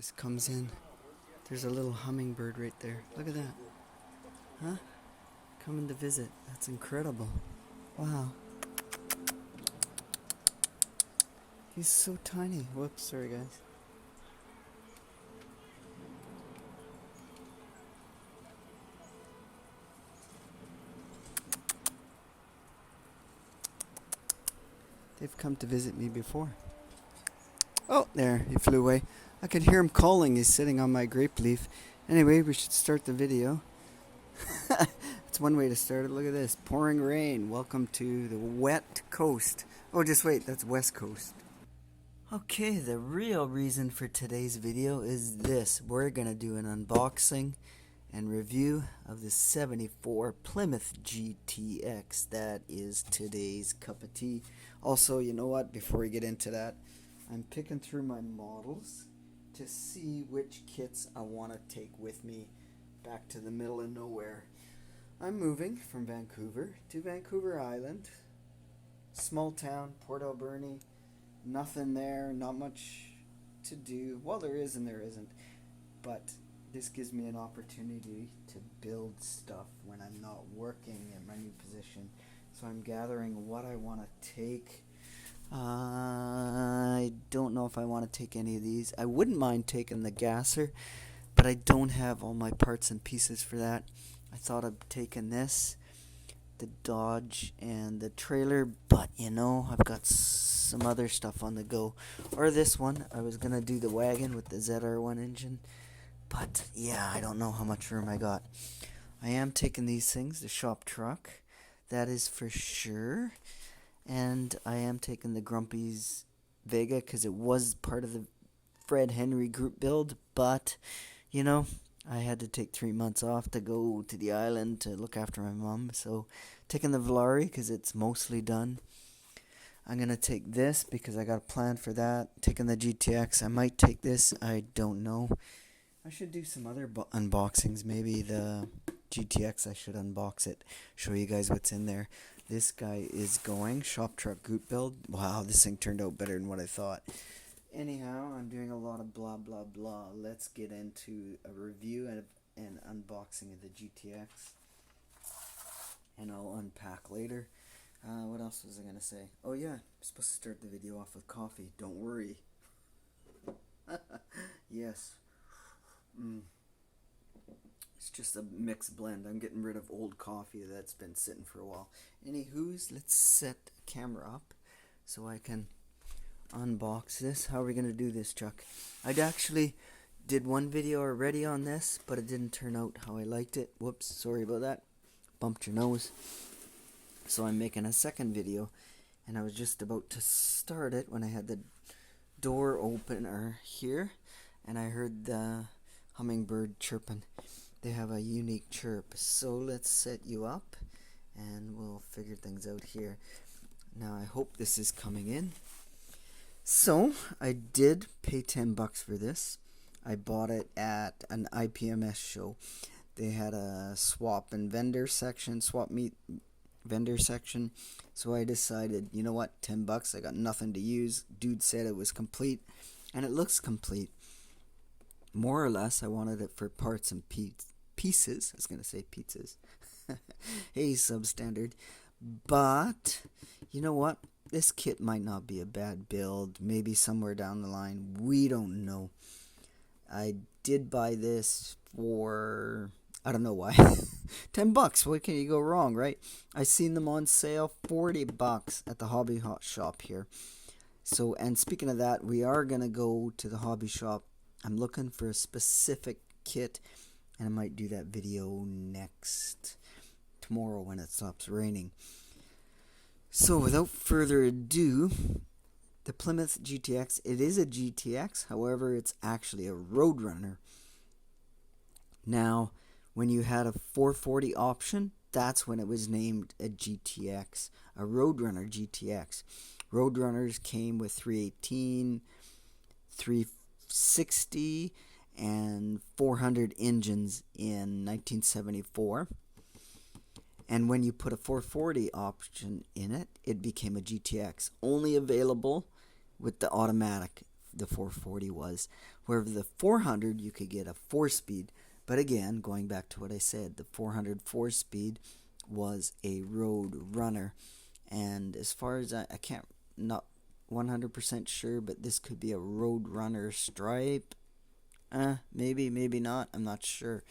This comes in. There's a little hummingbird right there. Look at that. Huh? Coming to visit. That's incredible. Wow. He's so tiny. Whoops, sorry guys. They've come to visit me before. Oh, there, he flew away. I could hear him calling. He's sitting on my grape leaf. Anyway, we should start the video. That's one way to start it. Look at this. Pouring rain. Welcome to the wet coast. Oh, just wait. That's west coast. Okay, the real reason for today's video is this. We're going to do an unboxing and review of the 74 Plymouth GTX. That is today's cup of tea. Also, you know what? Before we get into that, I'm picking through my models to see which kits I want to take with me back to the middle of nowhere. I'm moving from Vancouver to Vancouver Island. Small town, Port Alberni. Nothing there, not much to do. Well, there is and there isn't. But this gives me an opportunity to build stuff when I'm not working in my new position. So I'm gathering what I want to take. I don't know if I want to take any of these. I wouldn't mind taking the gasser, but I don't have all my parts and pieces for that. I thought of taking this, the Dodge, and the trailer, but you know, I've got some other stuff on the go. Or this one. I was going to do the wagon with the ZR1 engine, but yeah, I don't know how much room I got. I am taking these things, the shop truck, that is for sure. And I am taking the Grumpy's Vega because it was part of the Fred Henry group build. But, you know, I had to take 3 months off to go to the island to look after my mom. So, taking the Volare because it's mostly done. I'm going to take this because I got a plan for that. Taking the GTX. I might take this. I don't know. I should do some other unboxings. Maybe the GTX, I should unbox it. Show you guys what's in there. This guy is going shop truck group build. Wow, this thing turned out better than what I thought. Anyhow, I'm doing a lot of blah blah blah. Let's get into a review and unboxing of the GTX. And I'll unpack later. What else was I going to say? Oh yeah, I'm supposed to start the video off with coffee. Don't worry. Yes. It's just a mixed blend. I'm getting rid of old coffee that's been sitting for a while. Anywho's, let's set the camera up so I can unbox this. How are we going to do this, Chuck? I actually did one video already on this, but it didn't turn out how I liked it. Whoops, sorry about that. Bumped your nose. So I'm making a second video, and I was just about to start it when I had the door opener here, and I heard the hummingbird chirping. They have a unique chirp. So let's set you up and we'll figure things out here. Now I hope this is coming in. So I did pay $10 for this. I bought it at an IPMS show. They had a swap and vendor section, swap meet vendor section. So I decided, you know what, $10, I got nothing to use. Dude said it was complete, and it looks complete. More or less, I wanted it for parts and pieces. I was going to say pizzas. Hey, substandard. But, you know what? This kit might not be a bad build. Maybe somewhere down the line. We don't know. I did buy this for, I don't know why. $10. What can you go wrong, right? I seen them on sale. $40 at the hobby shop here. So, and speaking of that, we are going to go to the hobby shop. I'm looking for a specific kit, and I might do that video tomorrow when it stops raining. So without further ado, the Plymouth GTX, it is a GTX, however it's actually a Roadrunner. Now, when you had a 440 option, that's when it was named a GTX, a Roadrunner GTX. Roadrunners came with 318, 360 and 400 engines in 1974, and when you put a 440 option in it, it became a GTX. Only available with the automatic, the 440 was. Where the 400, you could get a 4-speed. But again, going back to what I said, the 400 4-speed was a road runner. And as far as I can't, not 100% sure, but this could be a road runner stripe. Maybe, maybe not. I'm not sure.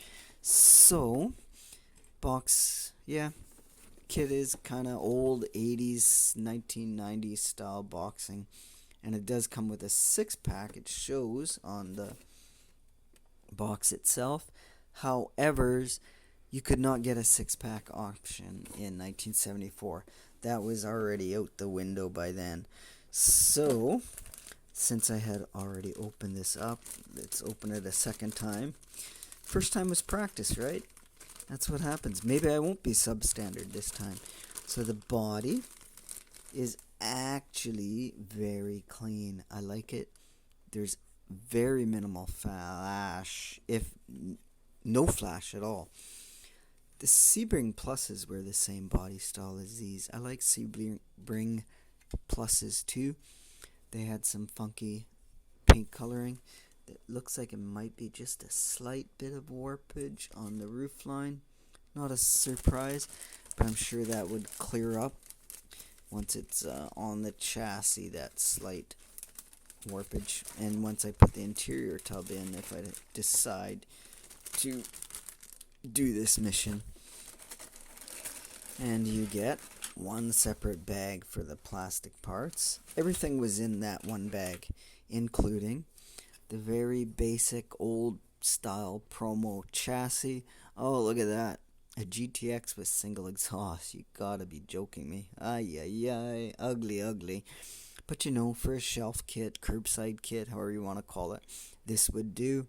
So, box, yeah. Kit is kind of old 80s, 1990s style boxing. And it does come with a 6-pack. It shows on the box itself. However, you could not get a 6-pack option in 1974. That was already out the window by then. So, since I had already opened this up, let's open it a second time. First time was practice, right? That's what happens. Maybe I won't be substandard this time. So the body is actually very clean. I like it. There's very minimal flash, if no flash at all. The Sebring Pluses were the same body style as these. I like Sebring Pluses too. They had some funky paint coloring. It looks like it might be just a slight bit of warpage on the roof line. Not a surprise, but I'm sure that would clear up once it's on the chassis, that slight warpage. And once I put the interior tub in, if I decide to do this mission. And you get one separate bag for the plastic parts. Everything was in that one bag, including the very basic old style promo chassis. Oh, look at that. A GTX with single exhaust. You gotta be joking me. Ay, ay, ay. Ugly, ugly. But you know, for a shelf kit, curbside kit, however you want to call it, this would do.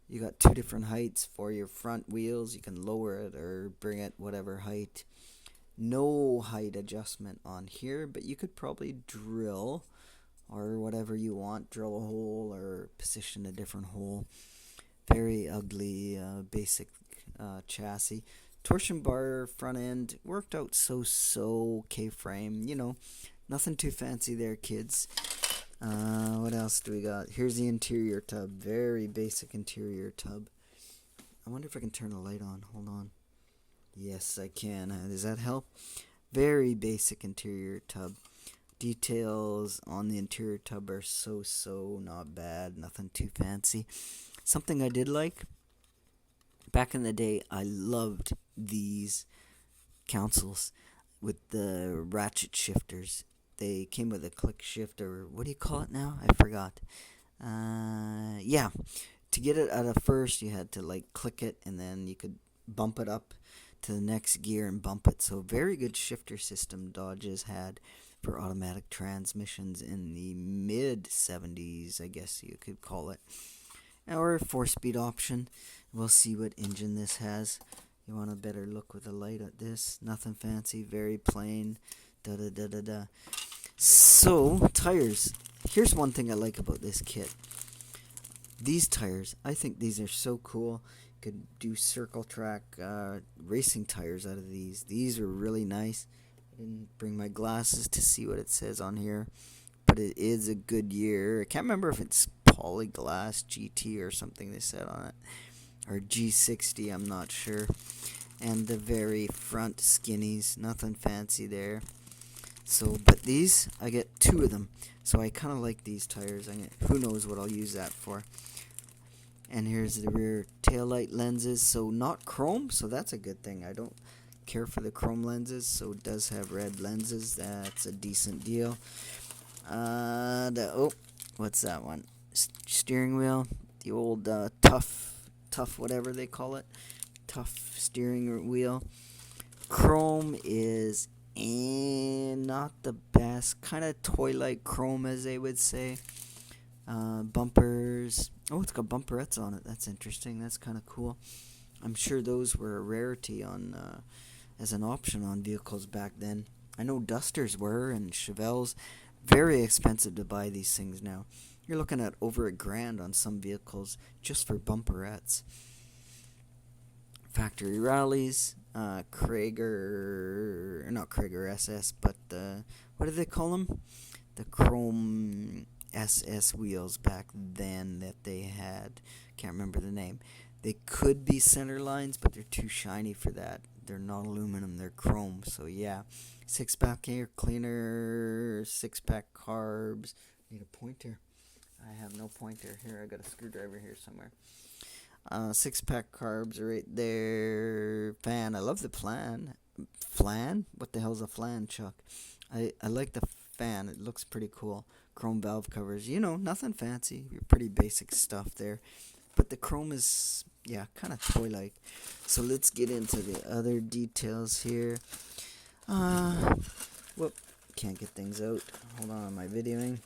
You got 2 different heights for your front wheels. You can lower it or bring it whatever height. No height adjustment on here, but you could probably drill or whatever you want. Drill a hole or position a different hole. Very ugly, basic chassis. Torsion bar front end worked out so. K-frame, you know, nothing too fancy there, kids. What else do we got? Here's the interior tub. Very basic interior tub. I wonder if I can turn the light on. Hold on. Yes, I can. Does that help? Very basic interior tub. Details on the interior tub are so not bad. Nothing too fancy. Something I did like, back in the day, I loved these consoles with the ratchet shifters. They came with a click shift, or what do you call it now? I forgot. Yeah. To get it out of first, you had to like click it, and then you could bump it up to the next gear and bump it. So very good shifter system Dodges had for automatic transmissions in the mid 70s, I guess you could call it. Or a 4-speed option. We'll see what engine this has. You want a better look with the light at this. Nothing fancy, very plain. So, tires. Here's one thing I like about this kit. These tires, I think these are so cool. Could do circle track racing tires out of these. These are really nice. I didn't bring my glasses to see what it says on here, but it is a Goodyear. I can't remember if it's Polyglass GT or something they said on it, or G60, I'm not sure. And the very front skinnies, nothing fancy there. So, but these, I get 2 of them, so I kind of like these tires. Who knows what I'll use that for. And here's the rear taillight lenses. So not chrome, so that's a good thing. I don't care for the chrome lenses, so it does have red lenses. That's a decent deal. What's that one? Steering wheel. The old tough whatever they call it. Tough steering wheel. Chrome is not the best. Kind of toy-like chrome, as they would say. Bumpers. Oh, it's got bumperettes on it. That's interesting. That's kind of cool. I'm sure those were a rarity on as an option on vehicles back then. I know Dusters were, and Chevelles. Very expensive to buy these things now. You're looking at over $1,000 on some vehicles just for bumperettes. Factory rallies. Krager, not Krager SS, but what do they call them? The chrome SS wheels back then that they had. Can't remember the name. They could be center lines, but they're too shiny for that. They're not aluminum, they're chrome. So yeah, 6-pack air cleaner, 6-pack carbs. Need a pointer. I have no pointer. Here, I got a screwdriver here somewhere. 6-pack carbs right there. Fan. I love the plan. Flan? What the hell's a flan, Chuck? I like the fan. It looks pretty cool. Chrome valve covers. You know, nothing fancy. Pretty basic stuff there. But the chrome is, yeah, kind of toy-like. So let's get into the other details here. Whoop. Can't get things out. Hold on, am I videoing?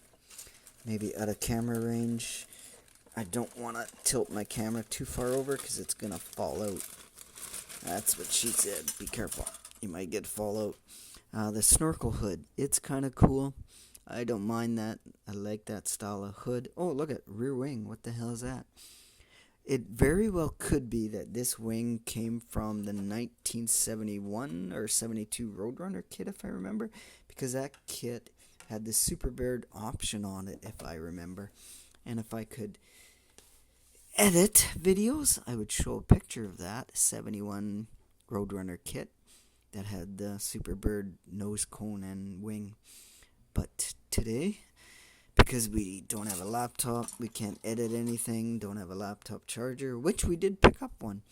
Maybe out of camera range. I don't want to tilt my camera too far over because it's going to fall out. That's what she said. Be careful. You might get fall out. The snorkel hood. It's kind of cool. I don't mind that. I like that style of hood. Oh, look at rear wing. What the hell is that? It very well could be that this wing came from the 1971 or 72 Roadrunner kit, if I remember. Because that kit had the Superbird option on it, if I remember. And if I could edit videos, I would show a picture of that 71 Roadrunner kit that had the Superbird nose cone and wing. But today, because we don't have a laptop, we can't edit anything, don't have a laptop charger, which we did pick up one.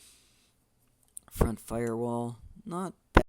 Front firewall, not